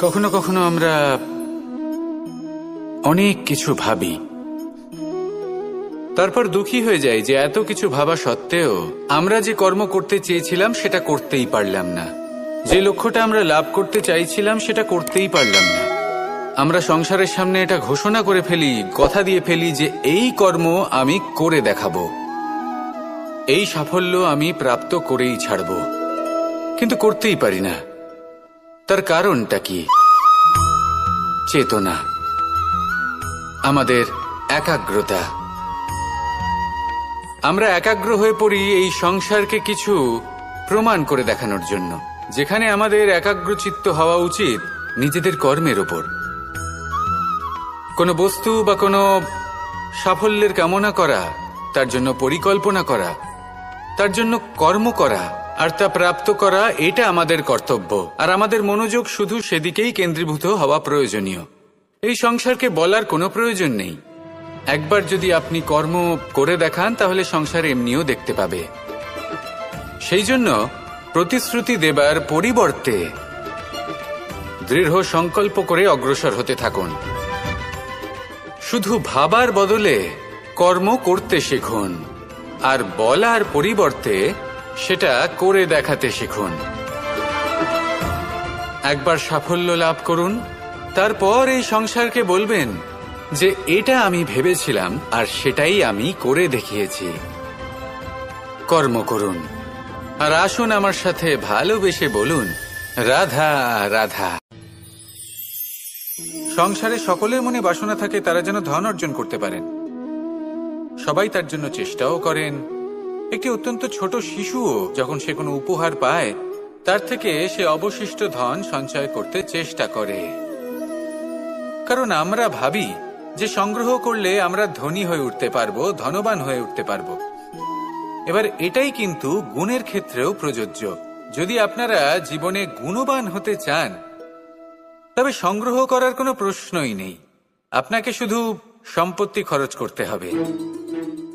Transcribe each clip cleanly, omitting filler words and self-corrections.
কখনো কখনো আমরা অনেক কিছু ভাবি, তারপর দুঃখী হয়ে যাই যে এত কিছু ভাবা সত্ত্বেও আমরা যে কর্ম করতে চেয়েছিলাম সেটা করতেই পারলাম না, যে লক্ষ্যটা আমরা লাভ করতে চাইছিলাম সেটা করতেই পারলাম না। আমরা সংসারের সামনে এটা ঘোষণা করে ফেলি, কথা দিয়ে ফেলি যে এই কর্ম আমি করে দেখাবো, এই সাফল্য আমি প্রাপ্ত করেই ছাড়ব, কিন্তু করতেই পারি না। তার কারণটা কি? চেতনা, আমাদের একাগ্রতা। আমরা একাগ্র হয়ে পড়ি এই সংসারকে কিছু প্রমাণ করে দেখানোর জন্য, যেখানে আমাদের একাগ্রচিত্ত হওয়া উচিত নিজেদের কর্মের ওপর। কোনো বস্তু বা কোনো সাফল্যের কামনা করা, তার জন্য পরিকল্পনা করা, তার জন্য কর্ম করা আর তা প্রাপ্ত করা, এটা আমাদের কর্তব্য। আর আমাদের মনোযোগ শুধু সেদিকেই কেন্দ্রীভূত হওয়া প্রয়োজনীয়। এই সংসারকে বলার কোনো প্রয়োজন নেই। একবার যদি আপনি কর্ম করে দেখান তাহলে সংসার এমনিও দেখতে পাবে। সেই জন্য প্রতিশ্রুতি দেবার পরিবর্তে দৃঢ় সংকল্প করে অগ্রসর হতে থাকুন। শুধু ভাবার বদলে কর্ম করতে শিখুন, আর বলার পরিবর্তে সেটা করে দেখাতে শিখুন। একবার সাফল্য লাভ করুন, তারপর এই সংসারকে বলবেন যে এটা আমি ভেবেছিলাম আর সেটাই আমি করে দেখিয়েছি। কর্ম করুন আর আসুন আমার সাথে ভালোবেসে বলুন, রাধা রাধা। সংসারে সকলের মনে বাসনা থাকে তারা যেন ধন অর্জন করতে পারেন। সবাই তার জন্য চেষ্টাও করেন। একটি অত্যন্ত ছোট শিশুও যখন সে কোনো উপহার পায় তার থেকে সে অবশিষ্ট ধন সঞ্চয় করতে চেষ্টা করে, কারণ আমরা ভাবি যে সংগ্রহ করলে আমরা ধনী হয়ে উঠতে পারবো, ধনবান হয়ে উঠতে পারবো। এবার এটাই কিন্তু গুণের ক্ষেত্রেও প্রযোজ্য। যদি আপনারা জীবনে গুণবান হতে চান তবে সংগ্রহ করার কোনো প্রশ্নই নেই। আপনাকে শুধু সম্পত্তি খরচ করতে হবে।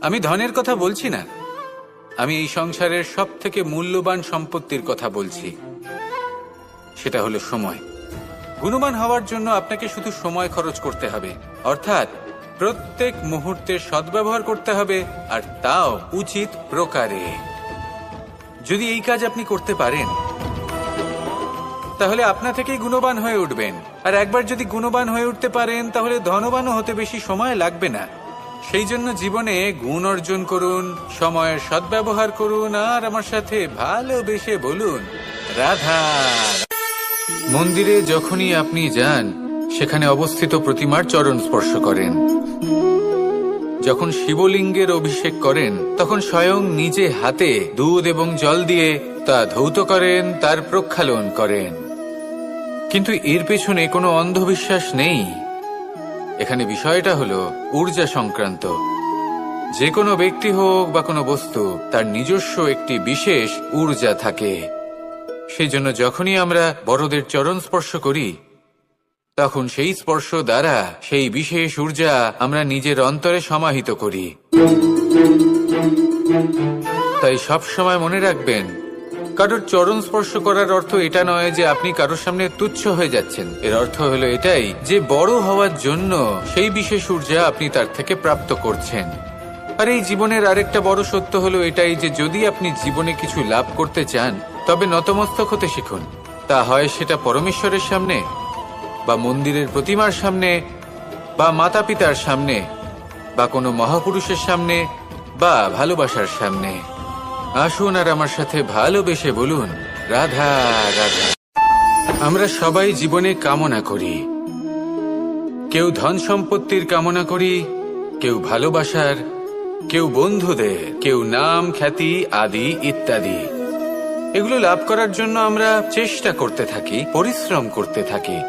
আমি ধনের কথা বলছি না, আমি এই সংসারের সবথেকে মূল্যবান সম্পত্তির কথা বলছি, সেটা হলো সময়। গুণবান হওয়ার জন্য আপনাকে শুধু সময় খরচ করতে হবে, অর্থাৎ প্রত্যেক মুহূর্তে সদ্ব্যবহার করতে হবে, আর তাও উচিত প্রকারে। যদি এই কাজ আপনি করতে পারেন তাহলে আপনা থেকেই গুণবান হয়ে উঠবেন। আর একবার যদি গুণবান হয়ে উঠতে পারেন তাহলে ধনবানও হতে বেশি সময় লাগবে না। সেই জন্য জীবনে গুণ অর্জন করুন, সময়ের সদ্ব্যবহার করুন, আর আমার সাথে ভালোবেসে বলুন, রাধা। মন্দিরে যখনই আপনি যান সেখানে অবস্থিত প্রতিমার চরণ স্পর্শ করেন। যখন শিবলিঙ্গের অভিষেক করেন তখন স্বয়ং নিজে হাতে দুধ এবং জল দিয়ে তা ধৌত করেন, তার প্রক্ষালন করেন। কিন্তু এর পেছনে কোনো অন্ধবিশ্বাস নেই। এখানে বিষয়টা হলো ঊর্জা সংক্রান্ত। যে কোনো ব্যক্তি হোক বা কোনো বস্তু, তার নিজস্ব একটি বিশেষ ঊর্জা থাকে। সেই জন্য যখনই আমরা বড়দের চরণ স্পর্শ করি তখন সেই স্পর্শ দ্বারা সেই বিশেষ ঊর্জা আমরা নিজের অন্তরে সমাহিত করি। তাই সব সময় মনে রাখবেন, কারোর চরণ স্পর্শ করার অর্থ এটা নয় যে আপনি কারোর সামনে তুচ্ছ হয়ে যাচ্ছেন। এর অর্থ হলো এটাই যে বড় হওয়ার জন্য সেই বিশেষ ঊর্জা আপনি তার থেকে প্রাপ্ত করছেন। আর এই জীবনের আরেকটা বড় সত্য হলো এটাই যে যদি আপনি জীবনে কিছু লাভ করতে চান তবে নতমস্তক হতে শিখুন। তা হয় সেটা পরমেশ্বরের সামনে, বা মন্দিরের প্রতিমার সামনে, বা মাতা পিতার সামনে, বা কোনো মহাপুরুষের সামনে, বা ভালোবাসার সামনে। আসুন আর আমার সাথে ভালোবেসে বলুন, রাধা রাধা। আমরা সবাই জীবনে কামনা করি। কেউ ধন সম্পত্তির কামনা করি, কেউ ভালোবাসার, কেউ বন্ধুদের, কেউ নাম খ্যাতি আদি ইত্যাদি। এগুলো লাভ করার জন্য আমরা চেষ্টা করতে থাকি, পরিশ্রম করতে থাকি।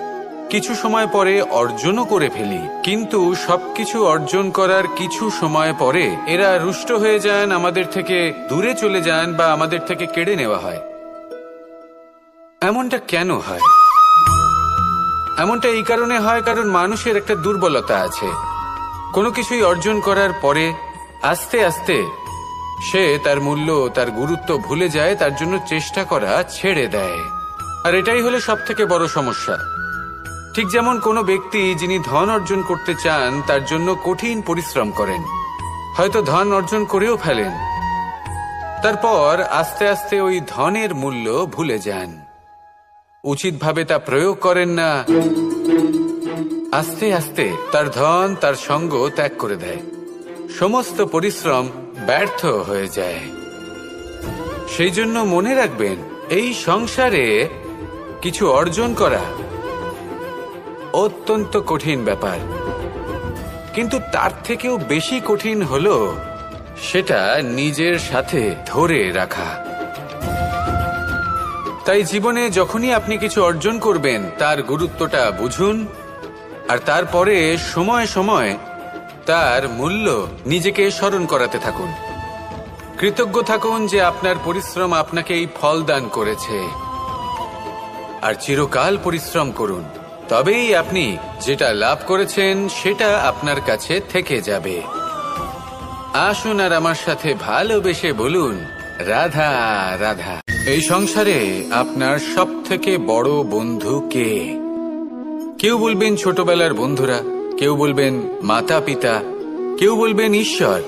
কিছু সময় পরে অর্জনও করে ফেলি, কিন্তু সবকিছু অর্জন করার কিছু সময় পরে এরা রুষ্ট হয়ে যান, আমাদের থেকে দূরে চলে যান, বা আমাদের থেকে কেড়ে নেওয়া হয়। এমনটা কেন হয়? এমনটা এই কারণে হয় কারণ মানুষের একটা দুর্বলতা আছে। কোনো কিছুই অর্জন করার পরে আস্তে আস্তে সে তার মূল্য, তার গুরুত্ব ভুলে যায়, তার জন্য চেষ্টা করা ছেড়ে দেয়। আর এটাই হলো সবথেকে বড় সমস্যা। ঠিক যেমন কোনো ব্যক্তি যিনি ধন অর্জন করতে চান তার জন্য কঠিন পরিশ্রম করেন, হয়তো ধন অর্জন করেও ফেলেন, তারপর আস্তে আস্তে ওই ধনের মূল্য ভুলে যান, উচিতভাবে তা প্রয়োগ করেন না, আস্তে আস্তে তার ধন তার সঙ্গ ত্যাগ করে দেয়, সমস্ত পরিশ্রম ব্যর্থ হয়ে যায়। সেই জন্য মনে রাখবেন, এই সংসারে কিছু অর্জন করা অত্যন্ত কঠিন ব্যাপার, কিন্তু তার থেকেও বেশি কঠিন হলো সেটা নিজের সাথে ধরে রাখা। তাই জীবনে যখনই আপনি কিছু অর্জন করবেন তার গুরুত্বটা বুঝুন, আর তারপরে সময় সময় তার মূল্য নিজেকে স্মরণ করাতে থাকুন। কৃতজ্ঞ থাকুন যে আপনার পরিশ্রম আপনাকে এই ফল দান করেছে, আর চিরকাল পরিশ্রম করুন, তবেই আপনি যেটা লাভ করেছেন সেটা আপনার কাছে থেকে যাবে। আসুন আর আমার সাথে ভালোবেসে বলুন, রাধা রাধা। এই সংসারে আপনার সবথেকে বড় বন্ধু কে? কেউ বলবেন ছোটবেলার বন্ধুরা, কেউ বলবেন মাতা পিতা, কেউ বলবেন ঈশ্বর।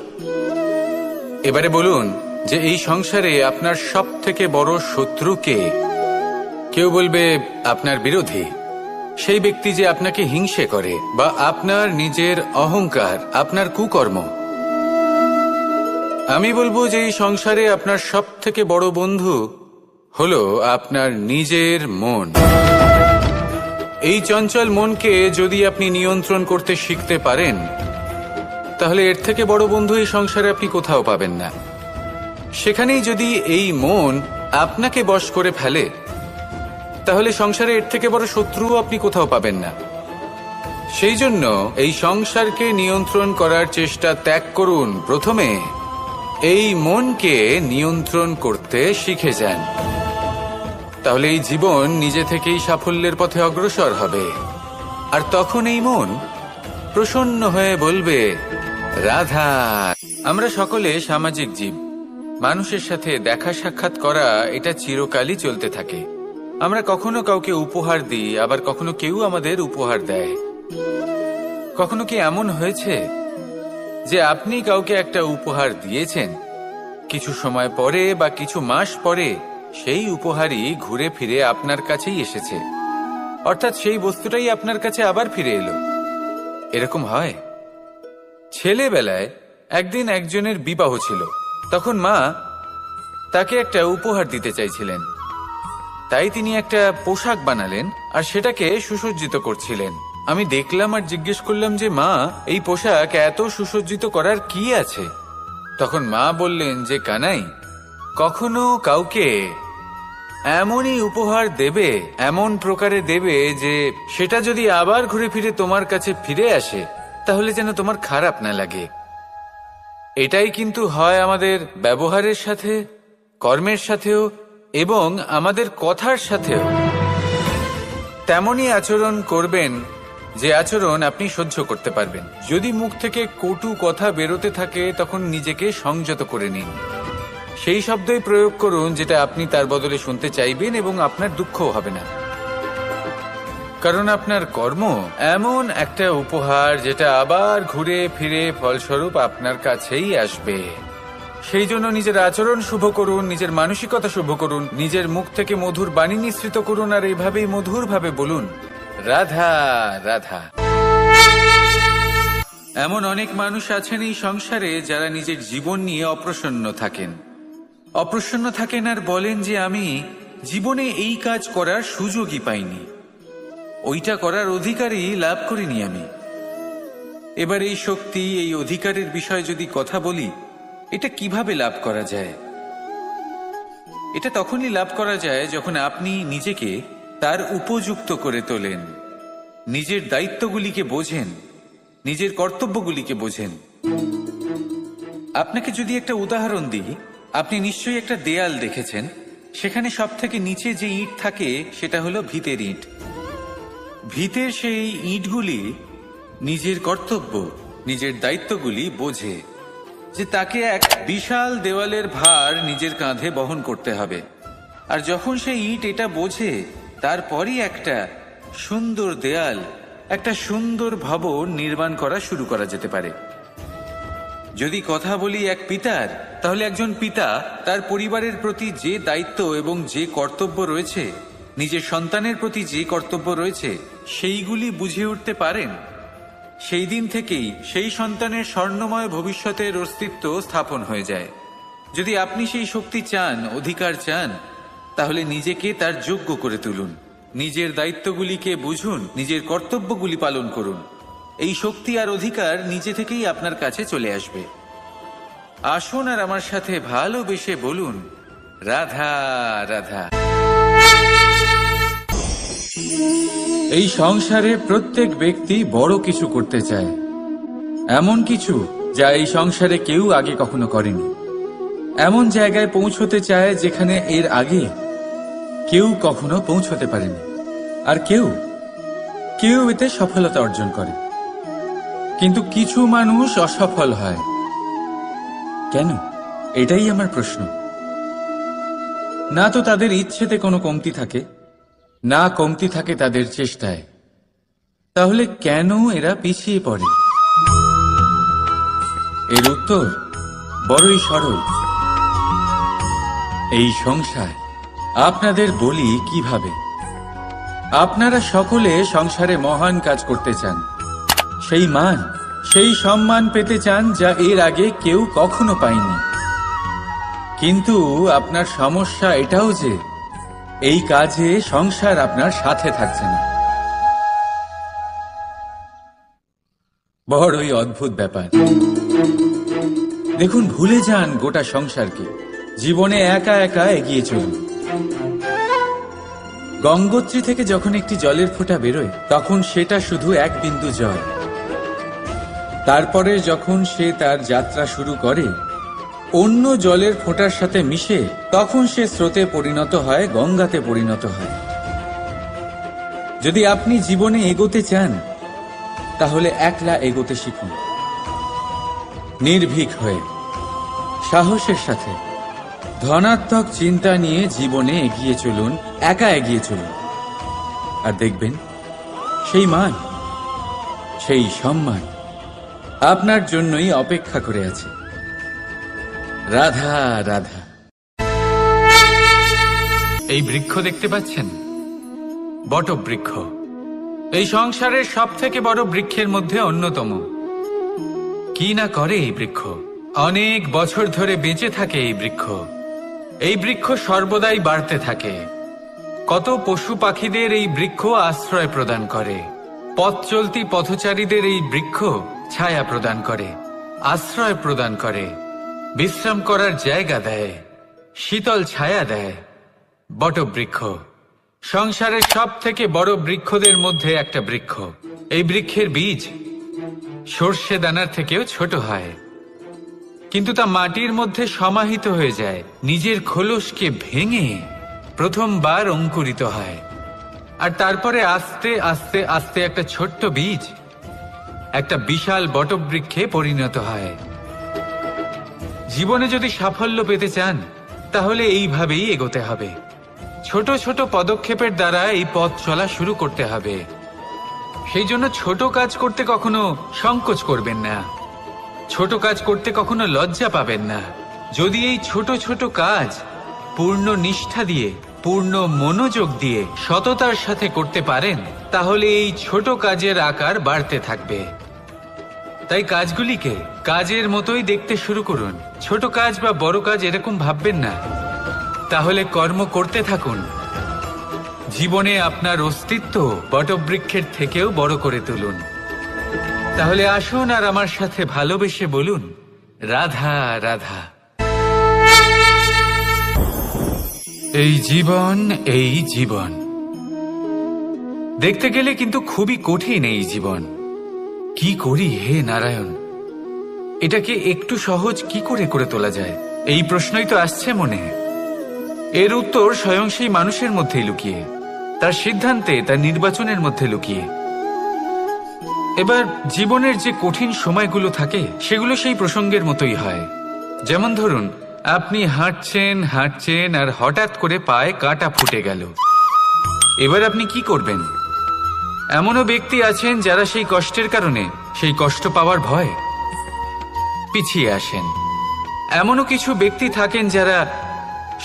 এবারে বলুন যে এই সংসারে আপনার সবথেকে বড় শত্রু কে? কেউ বলবে আপনার বিরোধী, সেই ব্যক্তি যে আপনাকে হিংসে করে, বা আপনার নিজের অহংকার, আপনার কুকর্ম। আমি বলবো যে এই সংসারে আপনার সবথেকে বড় বন্ধু হলো আপনার নিজের মন। এই চঞ্চল মনকে যদি আপনি নিয়ন্ত্রণ করতে শিখতে পারেন, তাহলে এর থেকে বড় বন্ধু এই সংসারে আপনি কোথাও পাবেন না। সেখানেই যদি এই মন আপনাকে বশ করে ফেলে, তাহলে সংসারে এর থেকে বড় শত্রুও আপনি কোথাও পাবেন না। সেই জন্য এই সংসারকে নিয়ন্ত্রণ করার চেষ্টা ত্যাগ করুন। প্রথমে এই মনকে নিয়ন্ত্রণ করতে শিখে যান, তাহলে এই জীবন নিজে থেকেই সাফল্যের পথে অগ্রসর হবে। আর তখন এই মন প্রসন্ন হয়ে বলবে, রাধা। আমরা সকলে সামাজিক জীব, মানুষের সাথে দেখা সাক্ষাৎ করা এটা চিরকালই চলতে থাকে। আমরা কখনো কাউকে উপহার দিই, আবার কখনো কেউ আমাদের উপহার দেয়। কখনো কি এমন হয়েছে যে আপনি কাউকে একটা উপহার দিয়েছেন, কিছু সময় পরে বা কিছু মাস পরে সেই উপহারই ঘুরে ফিরে আপনার কাছেই এসেছে, অর্থাৎ সেই বস্তুটাই আপনার কাছে আবার ফিরে এলো? এরকম হয়। ছেলেবেলায় একদিন একজনের বিবাহ ছিল, তখন মা তাকে একটা উপহার দিতে চাইছিলেন, তাই তিনি একটা পোশাক বানালেন আর সেটাকে সুসজ্জিত করছিলেন। আমি দেখলাম আর জিজ্ঞেস করলাম যে মা, এই পোশাক এত সুসজ্জিত করার কি আছে? তখন মা বললেন যে কানাই, কখনো কাউকে এমনই উপহার দেবে, এমন প্রকারে দেবে যে সেটা যদি আবার ঘুরে ফিরে তোমার কাছে ফিরে আসে, তাহলে যেন তোমার খারাপ না লাগে। এটাই কিন্তু হয় আমাদের ব্যবহারের সাথে, কর্মের সাথেও, এবং আমাদের কথার সাথেও। তেমনই আচরণ করবেন যে আচরণ আপনি সহ্য করতে পারবেন। যদি মুখ থেকে কটু কথা বেরোতে থাকে, তখন নিজেকে সংযত করে নিন। সেই শব্দই প্রয়োগ করুন যেটা আপনি তার বদলে শুনতে চাইবেন, এবং আপনার দুঃখও হবে না। কারণ আপনার কর্ম এমন একটা উপহার যেটা আবার ঘুরে ফিরে ফলস্বরূপ আপনার কাছেই আসবে। সেই জন্য নিজের আচরণ শুভ করুন, নিজের মানসিকতা শুভ করুন, নিজের মুখ থেকে মধুর বাণী নিঃসৃত করুন, আর এইভাবেই মধুরভাবে বলুন, রাধা রাধা। এমন অনেক মানুষ আছেন এই সংসারে যারা নিজের জীবন নিয়ে অপ্রসন্ন থাকেন আর বলেন যে আমি জীবনে এই কাজ করার সুযোগই পাইনি, ওইটা করার অধিকারই লাভ করিনি আমি। এবার এই শক্তি, এই অধিকারের বিষয়ে যদি কথা বলি, এটা কিভাবে লাভ করা যায়? এটা তখনই লাভ করা যায় যখন আপনি নিজেকে তার উপযুক্ত করে তোলেন, নিজের দায়িত্বগুলিকে বোঝেন, নিজের কর্তব্যগুলিকে বোঝেন। আপনাকে যদি একটা উদাহরণ দিই, আপনি নিশ্চয়ই একটা দেয়াল দেখেছেন, সেখানে সব থেকে নিচে যে ইট থাকে সেটা হলো ভিতের ইট। ভিতের সেই ইটগুলি নিজের কর্তব্য, নিজের দায়িত্বগুলি বোঝে, যে তাকে এক বিশাল দেওয়ালের ভার নিজের কাঁধে বহন করতে হবে। আর যখন সেই ইট এটা বোঝে, তারপরই একটা সুন্দর দেয়াল, একটা সুন্দর ভবন নির্মাণ করা শুরু করা যেতে পারে। যদি কথা বলি এক পিতার, তাহলে একজন পিতা তার পরিবারের প্রতি যে দায়িত্ব এবং যে কর্তব্য রয়েছে, নিজের সন্তানের প্রতি যে কর্তব্য রয়েছে, সেইগুলি বুঝে উঠতে পারেন। সেই দিন থেকেই সেই সন্তানের স্বর্ণময় ভবিষ্যতের অস্তিত্ব স্থাপন হয়ে যায়। যদি আপনি সেই শক্তি চান, অধিকার চান, তাহলে নিজেকে তার যোগ্য করে তুলুন। নিজের দায়িত্বগুলিকে বুঝুন, নিজের কর্তব্যগুলি পালন করুন। এই শক্তি আর অধিকার নিজে থেকেই আপনার কাছে চলে আসবে। আসুন আর আমার সাথে ভালোবেসে বলুন, রাধা রাধা। এই সংসারে প্রত্যেক ব্যক্তি বড় কিছু করতে চায়, এমন কিছু যা এই সংসারে কেউ আগে কখনো করেনি। এমন জায়গায় পৌঁছতে চায় যেখানে এর আগে কেউ কখনো পৌঁছতে পারেনি। আর কেউ এতে সফলতা অর্জন করে। কিন্তু কিছু মানুষ অসফল হয় কেন? এটাই আমার প্রশ্ন। না তো তাদের ইচ্ছেতে কোনো কমতি থাকে, না কমতি থাকে তাদের চেষ্টায়। তাহলে কেন এরা পিছিয়ে পড়ে? এর উত্তর বড়ই সরল। এই সংসার। আপনাদের বলি কিভাবে। আপনারা সকলে সংসারে মহান কাজ করতে চান, সেই মান, সেই সম্মান পেতে চান যা এর আগে কেউ কখনো পায়নি। কিন্তু আপনার সমস্যা এটাও যে এই কাজে সংসার আপনার সাথে থাকছে না। বড়ই অদ্ভুত ব্যাপার। দেখুন, ভুলে যান গোটা সংসারকে, জীবনে একা একা এগিয়ে চলুন। গঙ্গোত্রী থেকে যখন একটি জলের ফোঁটা বেরোয়, তখন সেটা শুধু এক বিন্দু জল। তারপরে যখন সে তার যাত্রা শুরু করে অন্য জলের ফোঁটার সাথে মিশে, তখন সে স্রোতে পরিণত হয়, গঙ্গাতে পরিণত হয়। যদি আপনি জীবনে এগোতে চান, তাহলে একলা এগোতে শিখুন, নির্ভীক হয়ে, সাহসের সাথে। ধনাত্মক চিন্তা নিয়ে জীবনে এগিয়ে চলুন, একা এগিয়ে চলুন। আর দেখবেন সেই মান, সেই সম্মান আপনার জন্যই অপেক্ষা করে আছে। রাধা রাধা। এই বৃক্ষ দেখতে পাচ্ছেন? বটবৃক্ষ। এই সংসারের সব থেকে বড় বৃক্ষের মধ্যে অন্যতম। কি না করে এই বৃক্ষ? অনেক বছর ধরে বেঁচে থাকে এই বৃক্ষ। এই বৃক্ষ সর্বদাই বাড়তে থাকে। কত পশু পাখিদের এই বৃক্ষ আশ্রয় প্রদান করে। পথ চলতি পথচারীদের এই বৃক্ষ ছায়া প্রদান করে, আশ্রয় প্রদান করে, বিশ্রাম করার জায়গা দেয়, শীতল ছায়া দেয়। বটবৃক্ষ সংসারের সব থেকে বড় বৃক্ষদের মধ্যে একটা বৃক্ষ। এই বৃক্ষের বীজ সর্ষে দানার থেকেও ছোট হয়, কিন্তু তা মাটির মধ্যে সমাহিত হয়ে যায়, নিজের খোলসকে ভেঙে প্রথমবার অঙ্কুরিত হয়। আর তারপরে আস্তে আস্তে আস্তে একটা ছোট্ট বীজ একটা বিশাল বটবৃক্ষে পরিণত হয়। জীবনে যদি সাফল্য পেতে চান, তাহলে এইভাবেই এগোতে হবে। ছোট ছোট পদক্ষেপের দ্বারা এই পথ চলা শুরু করতে হবে। সেই জন্য ছোট কাজ করতে কখনো সংকোচ করবেন না, ছোট কাজ করতে কখনো লজ্জা পাবেন না। যদি এই ছোট ছোট কাজ পূর্ণ নিষ্ঠা দিয়ে, পূর্ণ মনোযোগ দিয়ে, সততার সাথে করতে পারেন, তাহলে এই ছোট কাজের আকার বাড়তে থাকবে। তাই কাজগুলিকে কাজের মতোই দেখতে শুরু করুন। ছোট কাজ বা বড় কাজ এরকম ভাববেন না। তাহলে কর্ম করতে থাকুন। জীবনে আপনার অস্তিত্ব বটবৃক্ষের থেকেও বড় করে তুলুন। তাহলে আসুন আর আমার সাথে ভালোবেসে বলুন, রাধা রাধা। এই জীবন, এই জীবন দেখতে গেলে কিন্তু খুবই কঠিন। এই জীবন কি করি হে নারায়ণ, এটাকে একটু সহজ কি করে করে তোলা যায়, এই প্রশ্নই তো আসছে মনে। এর উত্তর স্বয়ং সেই মানুষের মধ্যেই লুকিয়ে, তার সিদ্ধান্তে, তার নির্বাচনের মধ্যে লুকিয়ে। এবার জীবনের যে কঠিন সময়গুলো থাকে, সেগুলো সেই প্রসঙ্গের মতোই হয়। যেমন ধরুন, আপনি হাঁটছেন হাঁটছেন আর হঠাৎ করে পায়ে কাঁটা ফুটে গেল। এবার আপনি কি করবেন? এমনও ব্যক্তি আছেন যারা সেই কষ্টের কারণে, সেই কষ্ট পাওয়ার ভয় পিছিয়ে আসেন। এমনও কিছু ব্যক্তি থাকেন যারা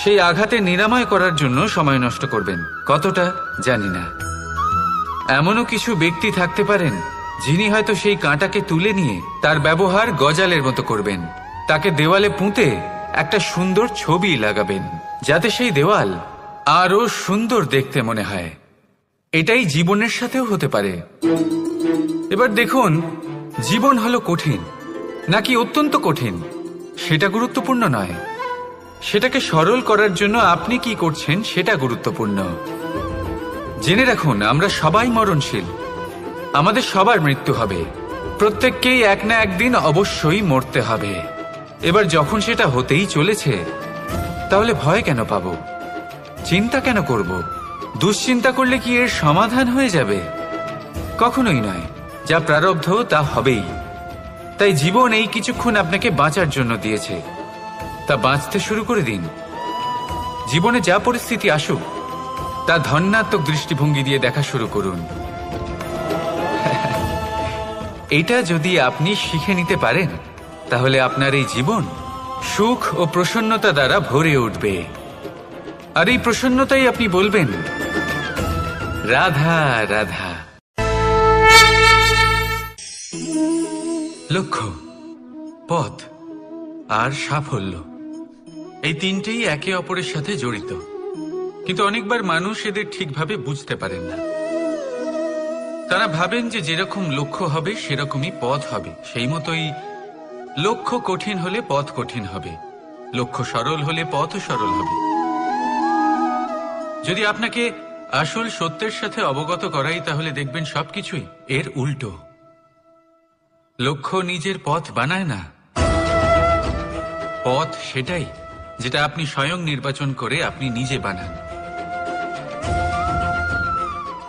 সেই আঘাতে নিরাময় করার জন্য সময় নষ্ট করবেন, কতটা জানি না। এমনও কিছু ব্যক্তি থাকতে পারেন যিনি হয়তো সেই কাঁটাকে তুলে নিয়ে তার ব্যবহার গজালের মতো করবেন, তাকে দেওয়ালে পুঁতে একটা সুন্দর ছবি লাগাবেন, যাতে সেই দেওয়াল আরো সুন্দর দেখতে মনে হয়। এটাই জীবনের সাথেও হতে পারে। এবার দেখুন, জীবন হলো কঠিন নাকি অত্যন্ত কঠিন সেটা গুরুত্বপূর্ণ নয়, সেটাকে সরল করার জন্য আপনি কি করছেন সেটা গুরুত্বপূর্ণ। জেনে রাখুন, আমরা সবাই মরণশীল, আমাদের সবার মৃত্যু হবে, প্রত্যেককেই এক না একদিন অবশ্যই মরতে হবে। এবার যখন সেটা হতেই চলেছে, তাহলে ভয় কেন পাবো, চিন্তা কেন করব? দুশ্চিন্তা করলে কি এর সমাধান হয়ে যাবে? কখনোই নয়। যা প্রারব্ধ তা হবেই। তাই জীবন এই কিছুক্ষণ আপনাকে বাঁচার জন্য দিয়েছে, তা বাঁচতে শুরু করে দিন। জীবনে যা পরিস্থিতি আসুক তা ধন্যাত্মক দৃষ্টিভঙ্গি দিয়ে দেখা শুরু করুন। এটা যদি আপনি শিখে নিতে পারেন, তাহলে আপনার এই জীবন সুখ ও প্রসন্নতা দ্বারা ভরে উঠবে। আর এই প্রসন্নতাই আপনি বলবেন, রাধা রাধা। লক্ষ্য, পথ আর সাফল্য, এই তিনটেই একে অপরের সাথে জড়িত, কিন্তু অনেকবার মানুষ এদের ঠিকভাবে বুঝতে পারেন না। তারা ভাবেন যে যেরকম লক্ষ্য হবে সেরকমই পথ হবে, সেই মতোই লক্ষ্য কঠিন হলে পথ কঠিন হবে, লক্ষ্য সরল হলে পথও সরল হবে। যদি আপনাকে আসল সত্যের সাথে অবগত করাই, তাহলে দেখবেন সবকিছুই এর উল্টো। লক্ষ্য নিজের পথ বানায় না, পথ সেটাই যেটা আপনি স্বয়ং নির্বাচন করে আপনি নিজে বানান।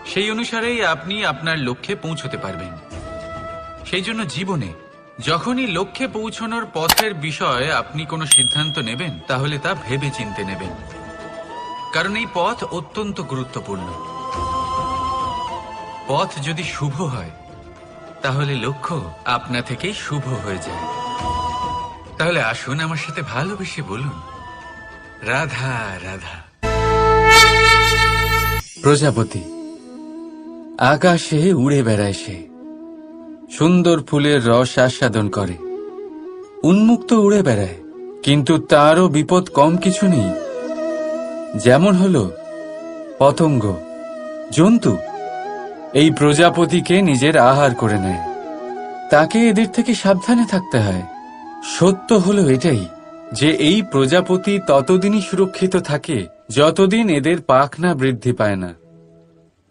সেই অনুসারেই আপনি আপনার লক্ষ্যে পৌঁছতে পারবেন। সেই জন্য জীবনে যখনই লক্ষ্যে পৌঁছানোর পথের বিষয়ে আপনি কোনো সিদ্ধান্ত নেবেন, তাহলে তা ভেবে চিন্তে নেবেন, কারণ এই পথ অত্যন্ত গুরুত্বপূর্ণ। পথ যদি শুভ হয়, তাহলে লক্ষ্য আপনা থেকেই শুভ হয়ে যায়। তাহলে আসুন আমার সাথে ভালোবেসে বলুন, রাধা রাধা। প্রজাপতি আকাশে উড়ে বেড়ায়, সে সুন্দর ফুলের রস আস্বাদন করে, উন্মুক্ত উড়ে বেড়ায়, কিন্তু তারও বিপদ কম কিছু নেই। যেমন হলো পতঙ্গ, জন্তু এই প্রজাপতিকে নিজের আহার করে নেয়, তাকে এদের থেকে সাবধানে থাকতে হয়। সত্য হলো এটাই যে এই প্রজাপতি ততদিনই সুরক্ষিত থাকে যতদিন এদের পাখনা বৃদ্ধি পায় না।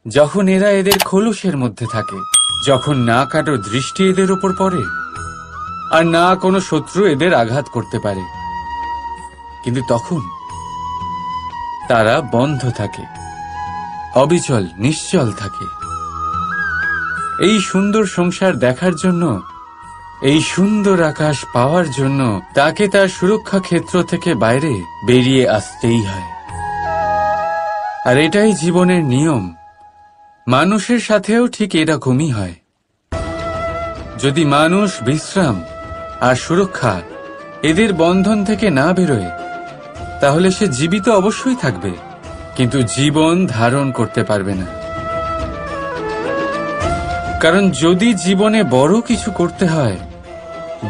যখন এরা এদের খোলসের মধ্যে থাকে, যখন না কারো দৃষ্টি এদের উপর পড়ে আর না কোনো শত্রু এদের আঘাত করতে পারে, কিন্তু তখন তারা বন্ধ থাকে, অবিচল নিশ্চল থাকে। এই সুন্দর সংসার দেখার জন্য, এই সুন্দর আকাশ পাওয়ার জন্য তাকে তার সুরক্ষা ক্ষেত্র থেকে বাইরে বেরিয়ে আসতেই হয়। আর এটাই জীবনের নিয়ম। মানুষের সাথেও ঠিক এরকমই হয়। যদি মানুষ বিশ্রাম আর সুরক্ষা এদের বন্ধন থেকে না বেরোয়, তাহলে সে জীবিত অবশ্যই থাকবে, কিন্তু জীবন ধারণ করতে পারবে না। কারণ যদি জীবনে বড় কিছু করতে হয়,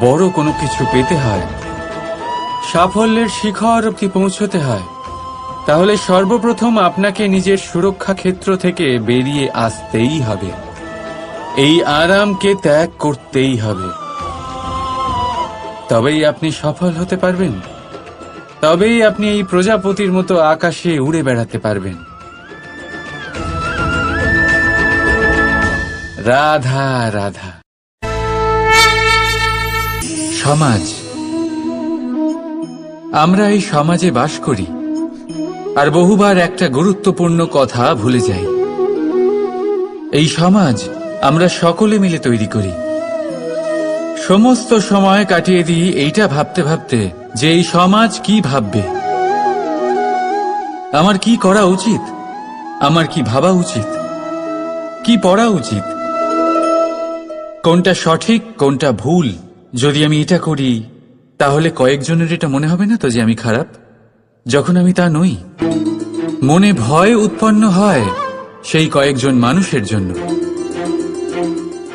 বড় কোনো কিছু পেতে হয়, সাফল্যের শিখর অবধি পৌঁছতে হয়, তাহলে সর্বপ্রথম আপনাকে নিজের সুরক্ষা ক্ষেত্র থেকে বেরিয়ে আসতেই হবে। এই আরামকে ত্যাগ করতেই হবে। তবেই আপনি সফল হতে পারবেন, তবেই আপনি এই প্রজাপতির মতো আকাশে উড়ে বেড়াতে পারবেন। রাধা রাধা। সমাজ, আমরা এই সমাজে বাস করি আর বহুবার একটা গুরুত্বপূর্ণ কথা ভুলে যাই। এই সমাজ আমরা সকলে মিলে তৈরি করি। সমস্ত সময় কাটিয়ে দিই এইটা ভাবতে ভাবতে যে এই সমাজ কি ভাববে, আমার কি করা উচিত, আমার কি ভাবা উচিত। কি পড়া উচিত, কোনটা সঠিক কোনটা ভুল। যদি আমি এটা করি তাহলে কয়েকজনের এটা মনে হবে না তো যে আমি খারাপ, যখন আমি তা নই। মনে ভয় উৎপন্ন হয় সেই কয়েকজন মানুষের জন্য।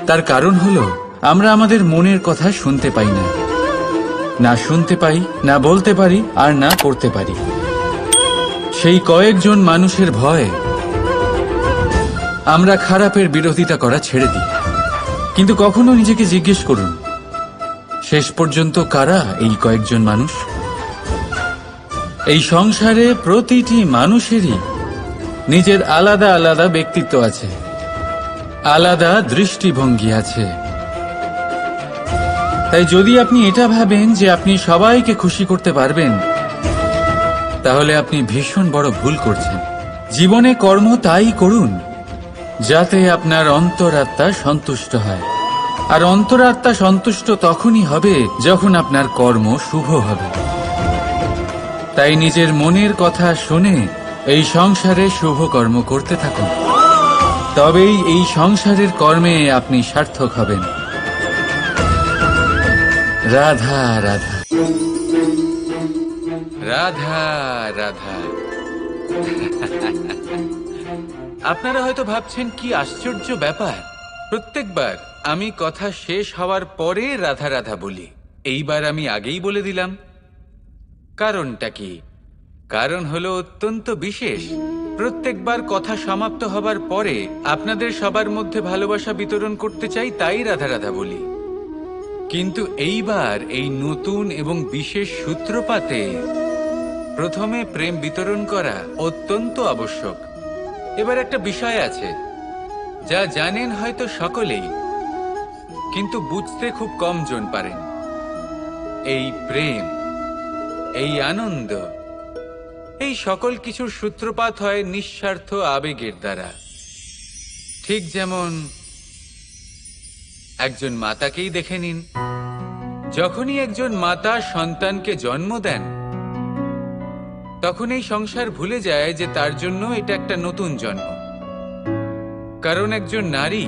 তার কারণ হলো আমরা আমাদের মনের কথা শুনতে পাই না, না শুনতে পাই, না বলতে পারি, আর না করতে পারি। সেই কয়েকজন মানুষের ভয় আমরা খারাপের বিরোধিতা করা ছেড়ে দিই। কিন্তু কখনো নিজেকে জিজ্ঞেস করুন, শেষ পর্যন্ত কারা এই কয়েকজন মানুষ? এই সংসারে প্রতিটি মানুষেরই নিজের আলাদা আলাদা ব্যক্তিত্ব আছে, আলাদা দৃষ্টিভঙ্গি আছে। তাই যদি আপনি এটা ভাবেন যে আপনি সবাইকে খুশি করতে পারবেন, তাহলে আপনি ভীষণ বড় ভুল করছেন। জীবনে কর্ম তাই করুন যাতে আপনার অন্তরাত্মা সন্তুষ্ট হয়, আর অন্তরাত্মা সন্তুষ্ট তখনই হবে যখন আপনার কর্ম শুভ হবে। তাই নিজের মনের কথা শুনে এই সংসারে শুভ কর্ম করতে থাকুন, তবেই এই সংসারের কর্মে আপনি সার্থক হবেন। রাধা রাধা রাধা রাধা। আপনারা হয়তো ভাবছেন কি আশ্চর্য ব্যাপার, প্রত্যেকবার আমি কথা শেষ হওয়ার পরে রাধা রাধা বলি। এইবার আমি আগেই বলে দিলাম। কারণটা কি? কারণ হলো অত্যন্ত বিশেষ। প্রত্যেকবার কথা সমাপ্ত হবার পরে আপনাদের সবার মধ্যে ভালোবাসা বিতরণ করতে চাই, তাই রাধা রাধা বলি। কিন্তু এইবার এই নতুন এবং বিশেষ সূত্রপাতে প্রথমে প্রেম বিতরণ করা অত্যন্ত আবশ্যক। এবার একটা বিষয় আছে যা জানেন হয়তো সকলেই, কিন্তু বুঝতে খুব কম জন পারেন। এই প্রেম, এই আনন্দ, এই সকল কিছুর সূত্রপাত হয় নিঃস্বার্থ আবেগের দ্বারা। ঠিক যেমন একজন মাতাকেই দেখে নিন। যখনই একজন মাতা সন্তানকে জন্ম দেন, তখন এই সংসার ভুলে যায় যে তার জন্য এটা একটা নতুন জন্ম। কারণ একজন নারী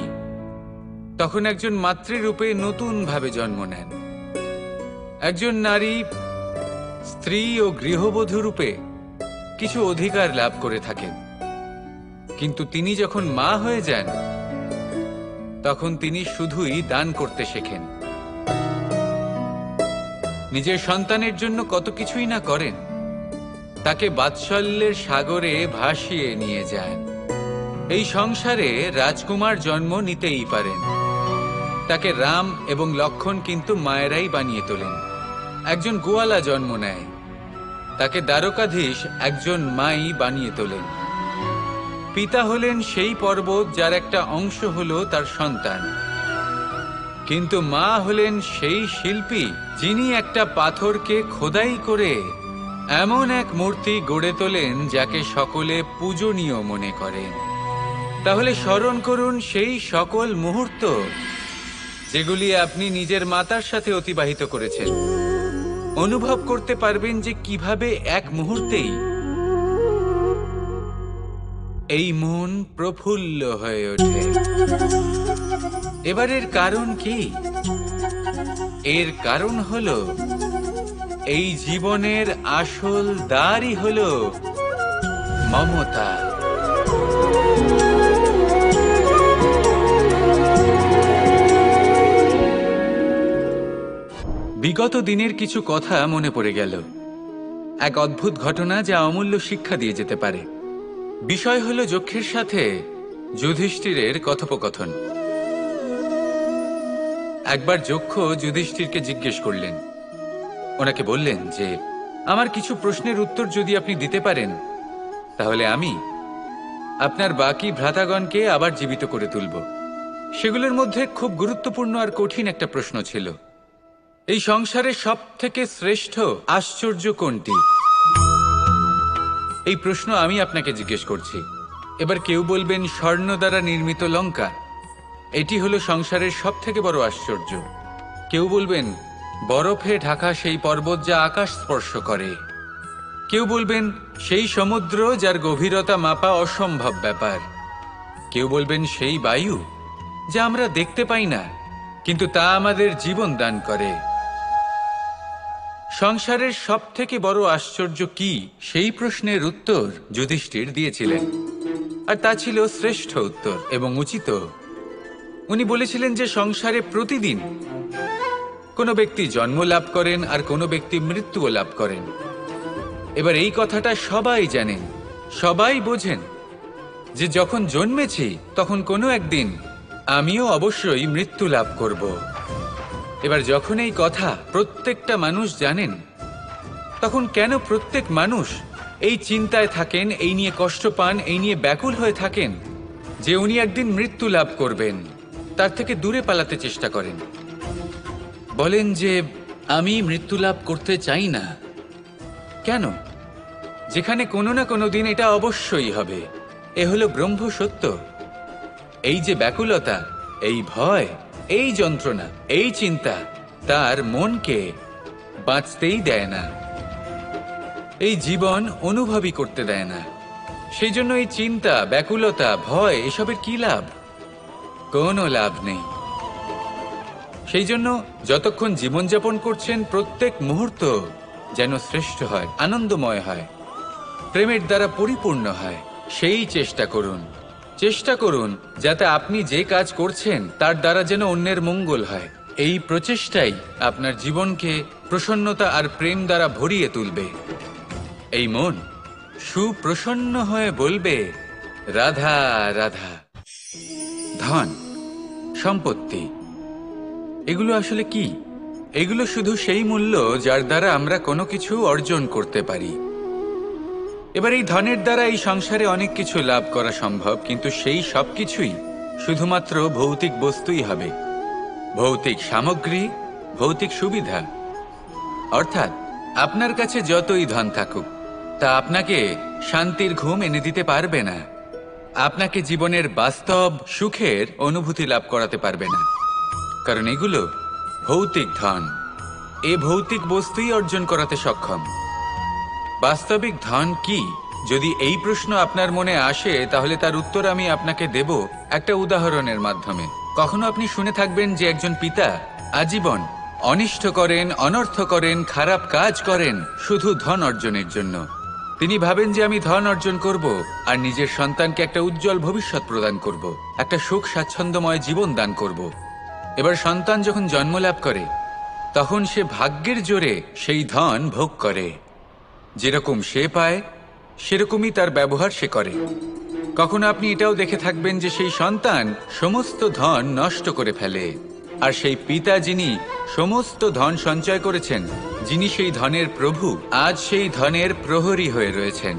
তখন একজন মাতৃরূপে নতুন ভাবে জন্ম নেন। একজন নারী স্ত্রী ও গৃহবধূ রূপে কিছু অধিকার লাভ করে থাকেন, কিন্তু তিনি যখন মা হয়ে যান তখন তিনি শুধুই দান করতে শেখেন। নিজের সন্তানের জন্য কত কিছুই না করেন, তাকে বাৎসল্যের সাগরে ভাসিয়ে নিয়ে যান। এই সংসারে রাজকুমার জন্ম নিতেই পারেন, তাকে রাম এবং লক্ষণ কিন্তু মায়েরাই বানিয়ে তোলেন। একজন গোয়ালা জন্ম নেয়, তাকে দ্বারকাধীশ একজন মাই বানিয়ে তোলেন। পিতা হলেন সেই পর্বত যার একটা অংশ হলো তার সন্তান, কিন্তু মা হলেন সেই শিল্পী যিনি একটা পাথরকে খোদাই করে এমন এক মূর্তি গড়ে তোলেন যাকে সকলে পূজনীয় মনে করেন। তাহলে স্মরণ করুন সেই সকল মুহূর্ত যেগুলি আপনি নিজের মাতার সাথে অতিবাহিত করেছেন। অনুভব করতে পারবেন যে কিভাবে এক মুহূর্তেই এই মন প্রফুল্ল হয়ে ওঠে। এবারের কারণ কি? এর কারণ হলো এই জীবনের আসল দ্বারই হলো মমতা। বিগত দিনের কিছু কথা মনে পড়ে গেল। এক অদ্ভুত ঘটনা যা অমূল্য শিক্ষা দিয়ে যেতে পারে। বিষয় হলো যক্ষের সাথে যুধিষ্ঠিরের কথোপকথন। একবার যক্ষ যুধিষ্ঠিরকে জিজ্ঞেস করলেন, ওনাকে বললেন যে আমার কিছু প্রশ্নের উত্তর যদি আপনি দিতে পারেন তাহলে আমি আপনার বাকি ভ্রাতাগণকে আবার জীবিত করে তুলব। সেগুলোর মধ্যে খুব গুরুত্বপূর্ণ আর কঠিন একটা প্রশ্ন ছিল, এই সংসারে সব থেকে শ্রেষ্ঠ আশ্চর্য কোনটি? এই প্রশ্ন আমি আপনাকে জিজ্ঞেস করছি। এবার কেউ বলবেন স্বর্ণ দ্বারা নির্মিত লঙ্কা, এটি হলো সংসারের সব থেকে বড় আশ্চর্য। কেউ বলবেন বরফে ঢাকা সেই পর্বত যা আকাশ স্পর্শ করে। কেউ বলবেন সেই সমুদ্র যার গভীরতা মাপা অসম্ভব ব্যাপার। কেউ বলবেন সেই বায়ু যা আমরা দেখতে পাই না, কিন্তু তা আমাদের জীবন দান করে। সংসারের সব থেকে বড় আশ্চর্য কি, সেই প্রশ্নের উত্তর যুধিষ্ঠির দিয়েছিলেন, আর তা ছিল শ্রেষ্ঠ উত্তর এবং উচিত। উনি বলেছিলেন যে সংসারে প্রতিদিন কোনো ব্যক্তি জন্ম লাভ করেন আর কোনো ব্যক্তি মৃত্যুও লাভ করেন। এবার এই কথাটা সবাই জানেন, সবাই বোঝেন যে যখন জন্মেছি তখন কোনো একদিন আমিও অবশ্যই মৃত্যু লাভ করব। এবার যখন এই কথা প্রত্যেকটা মানুষ জানেন, তখন কেন প্রত্যেক মানুষ এই চিন্তায় থাকেন, এই নিয়ে কষ্ট পান, এই নিয়ে ব্যাকুল হয়ে থাকেন যে উনি একদিন মৃত্যু লাভ করবেন, তার থেকে দূরে পালাতে চেষ্টা করেন? বলেন যে আমি মৃত্যু লাভ করতে চাই না। কেন? যেখানে কোনো না কোনো দিন এটা অবশ্যই হবে। এ হলো ব্রহ্ম সত্য। এই যে ব্যাকুলতা, এই ভয়, এই যন্ত্রণা, এই চিন্তা তার মনকে বাঁচতেই দেয় না, এই জীবন অনুভবই করতে দেয় না। সেই জন্য এই চিন্তা, ব্যাকুলতা, ভয় এসবের কি লাভ? কোনো লাভ নেই। সেই জন্য যতক্ষণ জীবনযাপন করছেন প্রত্যেক মুহূর্ত যেন শ্রেষ্ঠ হয়, আনন্দময় হয়, প্রেমের দ্বারা পরিপূর্ণ হয়, সেই চেষ্টা করুন। চেষ্টা করুন যাতে আপনি যে কাজ করছেন তার দ্বারা যেন অন্যের মঙ্গল হয়। এই প্রচেষ্টাই আপনার জীবনকে প্রসন্নতা আর প্রেম দ্বারা ভরিয়ে তুলবে। এই মন সুপ্রসন্ন হয়ে বলবে, রাধা রাধা। ধন, সম্পত্তি, এগুলো আসলে কি? এগুলো শুধু সেই মূল্য যার দ্বারা আমরা কোনো কিছু অর্জন করতে পারি। এবার এই ধনের দ্বারা এই সংসারে অনেক কিছু লাভ করা সম্ভব, কিন্তু সেই সব কিছুই শুধুমাত্র ভৌতিক বস্তুই হবে, ভৌতিক সামগ্রী, ভৌতিক সুবিধা। অর্থাৎ আপনার কাছে যতই ধন থাকুক, তা আপনাকে শান্তির ঘুম এনে দিতে পারবে না, আপনাকে জীবনের বাস্তব সুখের অনুভূতি লাভ করাতে পারবে না, কারণ এগুলো ভৌতিক ধন। এ ভৌতিক বস্তুই অর্জন করাতে সক্ষম। বাস্তবিক ধন কি? যদি এই প্রশ্ন আপনার মনে আসে, তাহলে তার উত্তর আমি আপনাকে দেব একটা উদাহরণের মাধ্যমে। কখনো আপনি শুনে থাকবেন যে একজন পিতা আজীবন অনিষ্ট করেন, অনর্থ করেন, খারাপ কাজ করেন শুধু ধন অর্জনের জন্য। তিনি ভাবেন যে আমি ধন অর্জন করব আর নিজের সন্তানকে একটা উজ্জ্বল ভবিষ্যৎ প্রদান করব, একটা সুখ স্বাচ্ছন্দ্যময় জীবন দান করব। এবার সন্তান যখন জন্ম লাভ করে, তখন সে ভাগ্যের জোরে সেই ধন ভোগ করে। যেরকম সে পায় সেরকমই তার ব্যবহার সে করে। কখনো আপনি এটাও দেখে থাকবেন যে সেই সন্তান সমস্ত ধন নষ্ট করে ফেলে, আর সেই পিতা যিনি সমস্ত ধন সঞ্চয় করেছেন, যিনি সেই ধনের প্রভু, আজ সেই ধনের প্রহরী হয়ে রয়েছেন।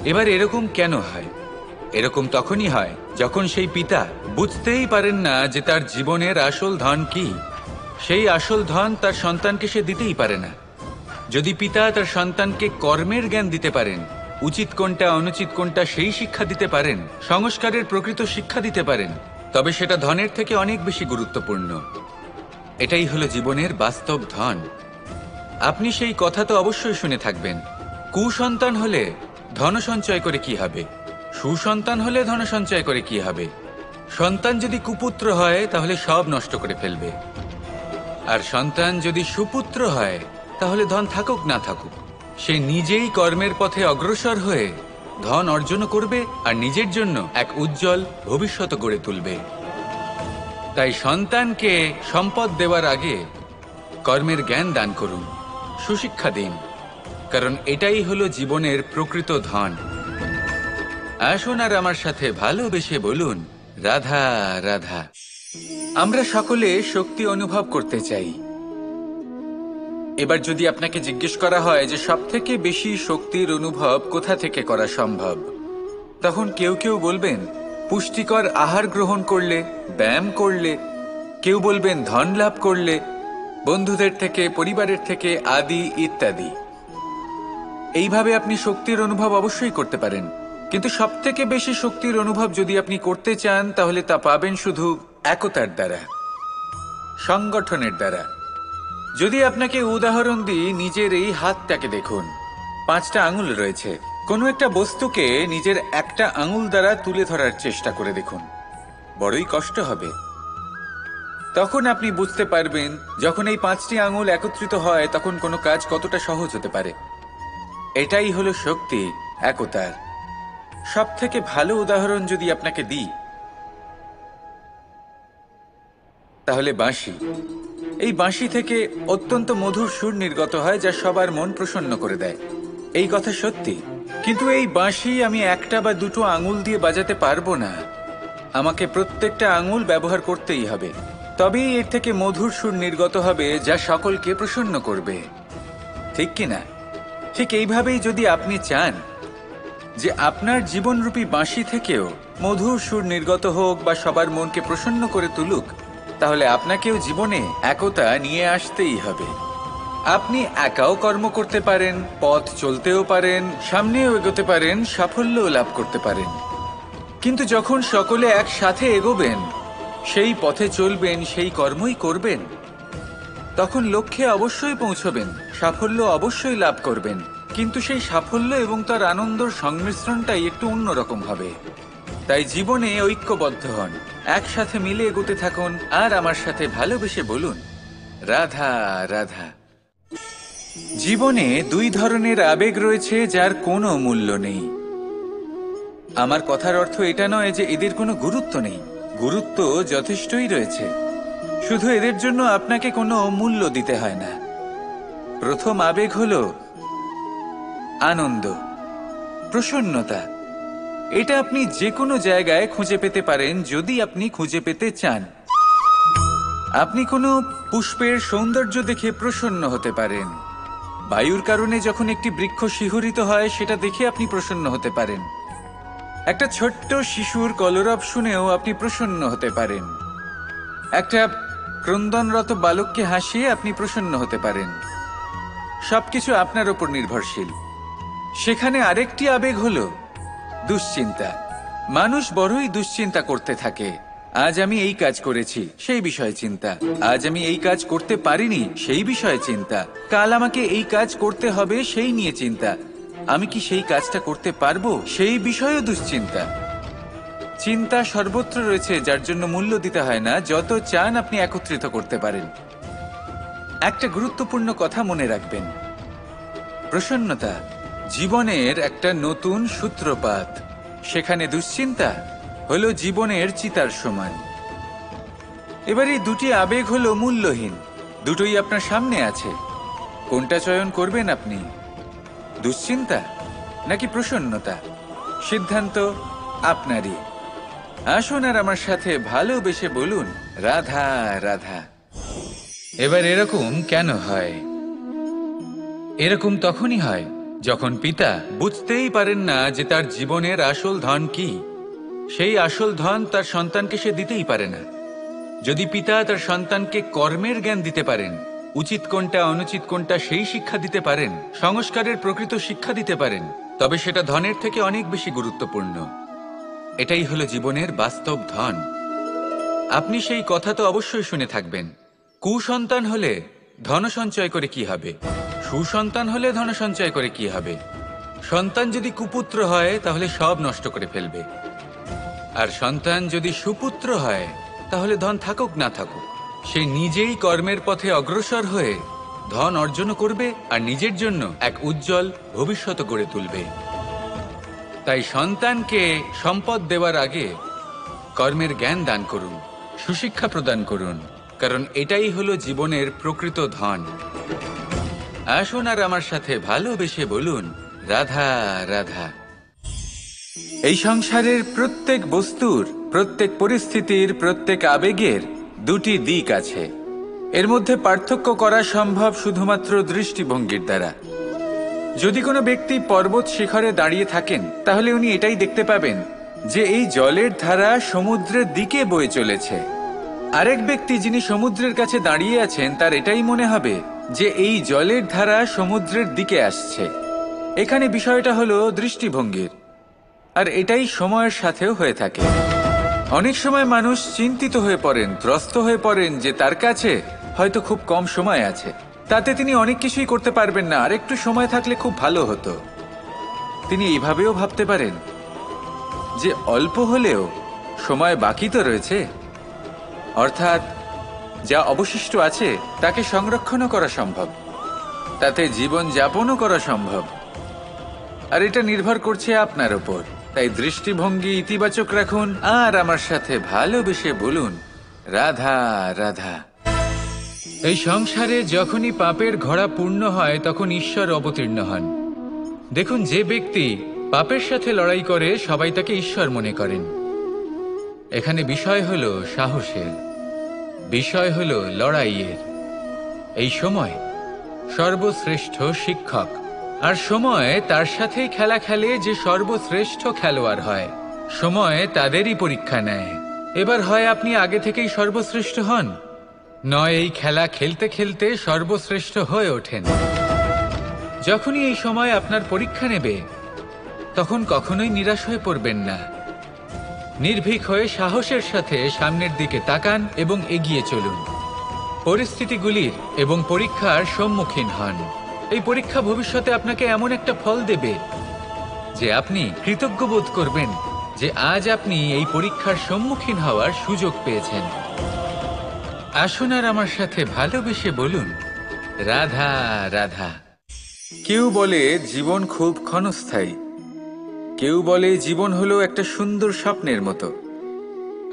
এবার এরকম কেন হয়? এরকম তখনই হয় যখন সেই পিতা বুঝতেই পারেন না যে তার জীবনের আসল ধন কি। সেই আসল ধন তার সন্তানকে সে দিতেই পারে না। যদি পিতা তার সন্তানকে কর্মের জ্ঞান দিতে পারেন, উচিত কোনটা অনুচিত কোনটা সেই শিক্ষা দিতে পারেন, সংস্কারের প্রকৃত শিক্ষা দিতে পারেন, তবে সেটা ধনের থেকে অনেক বেশি গুরুত্বপূর্ণ। এটাই হলো জীবনের বাস্তব ধন। আপনি সেই কথা তো অবশ্যই শুনে থাকবেন, কুসন্তান হলে ধন সঞ্চয় করে কি হবে, সুসন্তান হলে ধন সঞ্চয় করে কি হবে। সন্তান যদি কুপুত্র হয় তাহলে সব নষ্ট করে ফেলবে, আর সন্তান যদি সুপুত্র হয় তাহলে ধন থাকুক না থাকুক, সে নিজেই কর্মের পথে অগ্রসর হয়ে ধন অর্জন করবে আর নিজের জন্য এক উজ্জ্বল ভবিষ্যৎ গড়ে তুলবে। তাই সন্তানকে সম্পদ দেওয়ার আগে কর্মের জ্ঞান দান করুন, সুশিক্ষা দিন, কারণ এটাই হলো জীবনের প্রকৃত ধন। আসুন আর আমার সাথে ভালোবেসে বলুন, রাধা রাধা। আমরা সকলে শক্তি অনুভব করতে চাই। এবার যদি আপনাকে জিজ্ঞেস করা হয় যে সবথেকে বেশি শক্তির অনুভব কোথা থেকে করা সম্ভব, তখন কেউ কেউ বলবেন পুষ্টিকর আহার গ্রহণ করলে, ব্যায়াম করলে, কেউ বলবেন ধন লাভ করলে, বন্ধুদের থেকে, পরিবারের থেকে, আদি ইত্যাদি। এইভাবে আপনি শক্তির অনুভব অবশ্যই করতে পারেন, কিন্তু সবথেকে বেশি শক্তির অনুভব যদি আপনি করতে চান, তাহলে তা পাবেন শুধু একতার দ্বারা, সংগঠনের দ্বারা। যদি আপনাকে উদাহরণ দিই, নিজের এই হাতটাকে দেখুন, 5টা আঙুল রয়েছে। কোনো একটা বস্তুকে নিজের একটা আঙুল দ্বারা তুলে ধরার চেষ্টা করে দেখুন। বড়ই কষ্ট হবে। তখন আপনি বুঝতে পারবেন যখন এই 5টি আঙুল একত্রিত হয় তখন কোনো কাজ কতটা সহজ হতে পারে। এটাই হলো শক্তি একতার। সব থেকে ভালো উদাহরণ যদি আপনাকে দিই তাহলে বাঁশি। এই বাঁশি থেকে অত্যন্ত মধুর সুর নির্গত হয় যা সবার মন প্রসন্ন করে দেয়। এই কথা সত্যি, কিন্তু এই বাঁশি আমি একটা বা দুটো আঙুল দিয়ে বাজাতে পারবো না। আমাকে প্রত্যেকটা আঙুল ব্যবহার করতেই হবে, তবেই এর থেকে মধুর সুর নির্গত হবে যা সকলকে প্রসন্ন করবে, ঠিক কিনা? ঠিক এইভাবেই যদি আপনি চান যে আপনার জীবনরূপী বাঁশি থেকেও মধুর সুর নির্গত হোক বা সবার মনকে প্রসন্ন করে তুলুক, তাহলে আপনাকেও জীবনে একতা নিয়ে আসতেই হবে। আপনি একাও কর্ম করতে পারেন, পথ চলতেও পারেন, সামনেও এগোতে পারেন, সাফল্যও লাভ করতে পারেন। কিন্তু যখন সকলে একসাথে এগোবেন, সেই পথে চলবেন, সেই কর্মই করবেন, তখন লক্ষ্যে অবশ্যই পৌঁছবেন, সাফল্য অবশ্যই লাভ করবেন। কিন্তু সেই সাফল্য এবং তার আনন্দর সংমিশ্রণটাই একটু অন্যরকম হবে। তাই জীবনে ঐক্যবদ্ধ হন, একসাথে মিলে এগোতে থাকুন, আর আমার সাথে ভালোবেসে বলুন রাধা রাধা। জীবনে 2 ধরনের আবেগ রয়েছে যার কোনো মূল্য নেই। আমার কথার অর্থ এটা নয় যে এদের কোনো গুরুত্ব নেই, গুরুত্ব যথেষ্টই রয়েছে, শুধু এদের জন্য আপনাকে কোনো মূল্য দিতে হয় না। প্রথম আবেগ হলো আনন্দ, প্রসন্নতা। এটা আপনি যে কোনো জায়গায় খুঁজে পেতে পারেন যদি আপনি খুঁজে পেতে চান। আপনি কোনো পুষ্পের সৌন্দর্য দেখে প্রসন্ন হতে পারেন, বায়ুর কারণে যখন একটি বৃক্ষ শিহরিত হয় সেটা দেখে আপনি প্রসন্ন হতে পারেন, একটা ছোট্ট শিশুর কলরব শুনেও আপনি প্রসন্ন হতে পারেন, একটা ক্রন্দনরত বালককে হাসিয়ে আপনি প্রসন্ন হতে পারেন। সবকিছু আপনার উপর নির্ভরশীল। সেখানে আরেকটি আবেগ হলো দুশ্চিন্তা। মানুষ বড়ই দুশ্চিন্তা করতে থাকে। আজ আমি এই কাজ করেছি, সেই বিষয়ে চিন্তা। আজ আমি এই কাজ করতে পারিনি, সেই বিষয়ে চিন্তা। কাল আমাকে এই কাজ করতে হবে, সেই নিয়ে চিন্তা। আমি কি সেই কাজটা করতে পারবো, সেই বিষয়েও দুশ্চিন্তা। চিন্তা সর্বত্র রয়েছে, যার জন্য মূল্য দিতে হয় না। যত চান আপনি একত্রিত করতে পারেন। একটা গুরুত্বপূর্ণ কথা মনে রাখবেন, প্রসন্নতা জীবনের একটা নতুন সূত্রপাত। সেখানে দুশ্চিন্তা হলো জীবনের চিতার সমান। এবার এই 2টি আবেগ হলো মূল্যহীন, দুটোই আপনার সামনে আছে। কোনটা চয়ন করবেন আপনি, দুশ্চিন্তা নাকি প্রসন্নতা? সিদ্ধান্ত আপনারই। আসুন আর আমার সাথে ভালোবেসে বলুন রাধা রাধা। এবার এরকম কেন হয়? এরকম তখনই হয় যখন পিতা বুঝতেই পারেন না যে তার জীবনের আসল ধন কি। সেই আসল ধন তার সন্তানকে সে দিতেই পারে না। যদি পিতা তার সন্তানকে কর্মের জ্ঞান দিতে পারেন, উচিত কোনটা অনুচিত কোনটা সেই শিক্ষা দিতে পারেন, সংস্কারের প্রকৃত শিক্ষা দিতে পারেন, তবে সেটা ধনের থেকে অনেক বেশি গুরুত্বপূর্ণ। এটাই হলো জীবনের বাস্তব ধন। আপনি সেই কথা তো অবশ্যই শুনে থাকবেন, কুসন্তান হলে ধন সঞ্চয় করে কি হবে, সুসন্তান হলে ধন সঞ্চয় করে কি হবে। সন্তান যদি কুপুত্র হয় তাহলে সব নষ্ট করে ফেলবে, আর সন্তান যদি সুপুত্র হয় তাহলে ধন থাকুক না থাকুক সে নিজেই কর্মের পথে অগ্রসর হয়ে ধন অর্জন করবে আর নিজের জন্য এক উজ্জ্বল ভবিষ্যৎ গড়ে তুলবে। তাই সন্তানকে সম্পদ দেওয়ার আগে কর্মের জ্ঞান দান করুন, সুশিক্ষা প্রদান করুন, কারণ এটাই হলো জীবনের প্রকৃত ধন। আসুন আর আমার সাথে ভালোবেসে বলুন রাধা রাধা। এই সংসারের প্রত্যেক বস্তুর, প্রত্যেক পরিস্থিতির, প্রত্যেক আবেগের 2টি দিক আছে। এর মধ্যে পার্থক্য করা সম্ভব শুধুমাত্র দৃষ্টিভঙ্গির দ্বারা। যদি কোনো ব্যক্তি পর্বত শিখরে দাঁড়িয়ে থাকেন তাহলে উনি এটাই দেখতে পাবেন যে এই জলের ধারা সমুদ্রের দিকে বয়ে চলেছে। আরেক ব্যক্তি যিনি সমুদ্রের কাছে দাঁড়িয়ে আছেন তার এটাই মনে হবে যে এই জলের ধারা সমুদ্রের দিকে আসছে। এখানে বিষয়টা হলো দৃষ্টিভঙ্গির, আর এটাই সময়ের সাথেও হয়ে থাকে। অনেক সময় মানুষ চিন্তিত হয়ে পড়েন, ত্রস্ত হয়ে পড়েন যে তার কাছে হয়তো খুব কম সময় আছে, তাতে তিনি অনেক কিছুই করতে পারবেন না, আর একটু সময় থাকলে খুব ভালো হতো। তিনি এইভাবেও ভাবতে পারেন যে অল্প হলেও সময় বাকি তো রয়েছে, অর্থাৎ যা অবশিষ্ট আছে তাকে সংরক্ষণও করা সম্ভব, তাতে জীবন যাপনও করা সম্ভব। আর এটা নির্ভর করছে আপনার ওপর। তাই দৃষ্টিভঙ্গি ইতিবাচক রাখুন আর আমার সাথে ভালোবেসে বলুন, রাধা রাধা। এই সংসারে যখনই পাপের ঘোড়া পূর্ণ হয় তখন ঈশ্বর অবতীর্ণ হন। দেখুন, যে ব্যক্তি পাপের সাথে লড়াই করে সবাই তাকে ঈশ্বর মনে করেন। এখানে বিষয় হলো সাহসের, বিষয় হলো লড়াইয়ের। এই সময় সর্বশ্রেষ্ঠ শিক্ষক, আর সময় তার সাথেই খেলা খেলে যে সর্বশ্রেষ্ঠ খেলোয়াড় হয়। সময় তাদেরই পরীক্ষা নেয়। এবার হয় আপনি আগে থেকেই সর্বশ্রেষ্ঠ হন, নয় এই খেলা খেলতে খেলতে সর্বশ্রেষ্ঠ হয়ে ওঠেন। যখনই এই সময় আপনার পরীক্ষা নেবে তখন কখনোই নিরাশ হয়ে পড়বেন না। নির্ভীক হয়ে সাহসের সাথে সামনের দিকে তাকান এবং এগিয়ে চলুন। পরিস্থিতিগুলির এবং পরীক্ষার সম্মুখীন হন। এই পরীক্ষা ভবিষ্যতে আপনাকে এমন একটা ফল দেবে যে আপনি কৃতজ্ঞ বোধ করবেন যে আজ আপনি এই পরীক্ষার সম্মুখীন হওয়ার সুযোগ পেয়েছেন। আসুন আর আমার সাথে ভালোবেসে বলুন, রাধা রাধা। কেউ বলে জীবন খুব ক্ষণস্থায়ী, কেউ বলে জীবন হলো একটা সুন্দর স্বপ্নের মতো,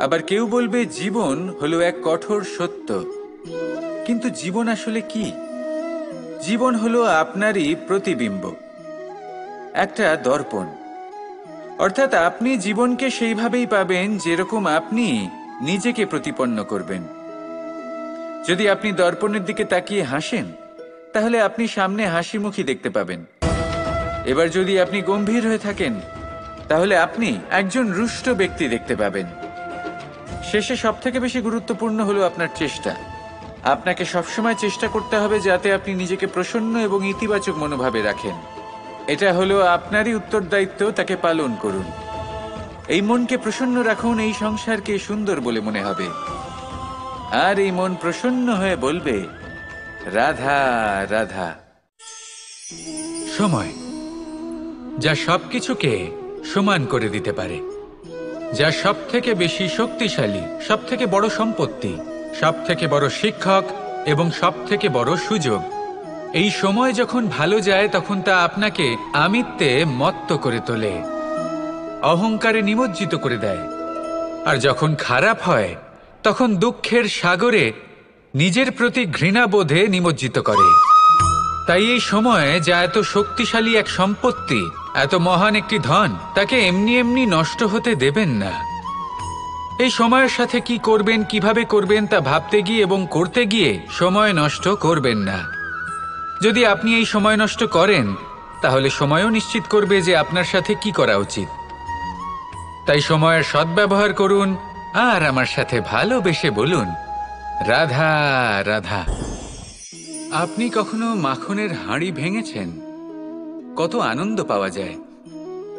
আবার কেউ বলবে জীবন হলো এক কঠোর সত্য। কিন্তু জীবন আসলে কি? জীবন হলো আপনারই প্রতিবিম্ব, একটা দর্পণ। অর্থাৎ আপনি জীবনকে সেইভাবেই পাবেন যেরকম আপনি নিজেকে প্রতিপন্ন করবেন। যদি আপনি দর্পণের দিকে তাকিয়ে হাসেন তাহলে আপনি সামনে হাসি মুখী দেখতে পাবেন। এবার যদি আপনি গম্ভীর হয়ে থাকেন তাহলে আপনি একজন রুষ্ট ব্যক্তি দেখতে পাবেন। শেষে সবথেকে বেশি গুরুত্বপূর্ণ হলো আপনার চেষ্টা। আপনাকে সবসময় চেষ্টা করতে হবে যাতে আপনি নিজেকে প্রসন্ন এবং ইতিবাচক মনোভাবে রাখেন। এটা হলো আপনারই উত্তরদায়িত্ব, তাকে পালন করুন। এই মনকে প্রসন্ন রাখুন, এই সংসারকে সুন্দর বলে মনে হবে। আর এই মন প্রসন্ন হয়ে বলবে, রাধা রাধা। সময় যা সবকিছুকে সমান করে দিতে পারে, যা সব থেকে বেশি শক্তিশালী, সব থেকে বড় সম্পত্তি, সব থেকে বড় শিক্ষক এবং সব থেকে বড় সুযোগ। এই সময় যখন ভালো যায় তখন তা আপনাকে আমিত্বে মত্ত করে তোলে, অহংকারে নিমজ্জিত করে দেয়। আর যখন খারাপ হয় তখন দুঃখের সাগরে নিজের প্রতি ঘৃণাবোধে নিমজ্জিত করে। তাই এই সময় যা এত শক্তিশালী এক সম্পত্তি, এত মহান একটি ধন, তাকে এমনি এমনি নষ্ট হতে দেবেন না। এই সময়ের সাথে কি করবেন, কিভাবে করবেন তা ভাবতে গিয়ে এবং করতে গিয়ে সময় নষ্ট করবেন না। যদি আপনি এই সময় নষ্ট করেন তাহলে সময়ও নিশ্চিত করবে যে আপনার সাথে কি করা উচিত। তাই সময়ের সদ্ব্যবহার করুন আর আমার সাথে ভালোবেসে বলুন, রাধা রাধা। আপনি কখনো মাখনের হাঁড়ি ভেঙেছেন? কত আনন্দ পাওয়া যায়।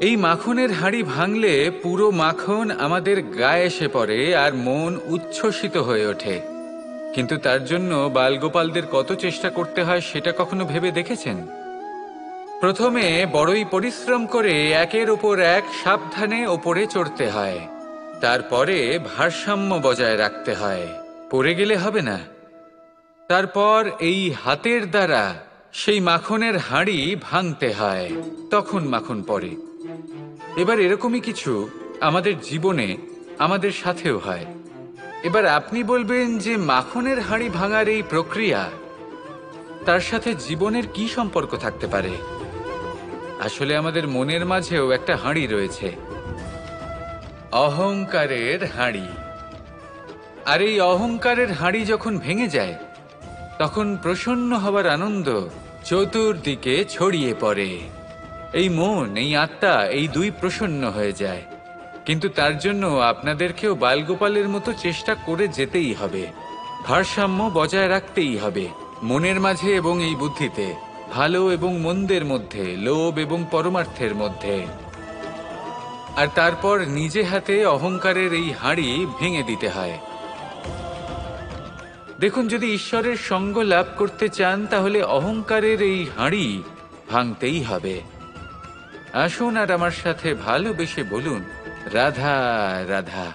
এই মাখনের হাঁড়ি ভাঙলে পুরো মাখন আমাদের গায়ে এসে পড়ে আর মন উচ্ছ্বসিত হয়ে ওঠে। কিন্তু তার জন্য বালগোপালদের কত চেষ্টা করতে হয় সেটা কখনো ভেবে দেখেছেন? প্রথমে বড়ই পরিশ্রম করে একের ওপর এক সাবধানে ওপরে চড়তে হয়, তারপরে ভারসাম্য বজায় রাখতে হয়, পড়ে গেলে হবে না। তারপর এই হাতের দ্বারা সেই মাখনের হাঁড়ি ভাঙতে হয়, তখন মাখন পড়ে। এবার এরকমই কিছু আমাদের জীবনে আমাদের সাথেও হয়। এবার আপনি বলবেন যে মাখনের হাঁড়ি ভাঙার এই প্রক্রিয়া, তার সাথে জীবনের কি সম্পর্ক থাকতে পারে? আসলে আমাদের মনের মাঝেও একটা হাঁড়ি রয়েছে, অহংকারের হাঁড়ি। আর এই অহংকারের হাঁড়ি যখন ভেঙে যায় তখন প্রসন্ন হবার আনন্দ চতুর্দিকে ছড়িয়ে পড়ে। এই মন, এই আত্মা, এই দুই প্রসন্ন হয়ে যায়। কিন্তু তার জন্য আপনাদেরকেও বালগোপালের মতো চেষ্টা করে যেতেই হবে, ভারসাম্য বজায় রাখতেই হবে মনের মাঝে এবং এই বুদ্ধিতে, ভালো এবং মন্দের মধ্যে, লোভ এবং পরমার্থের মধ্যে। আর তারপর নিজে হাতে অহংকারের এই হাঁড়ি ভেঙে দিতে হয়। দেখুন, যদি ঈশ্বরের সঙ্গ লাভ করতে চান তাহলে অহংকারের এই হাঁড়ি ভাঙতেই হবে। আসুন আর আমার সাথে ভালোবেসে বলুন, রাধা রাধা।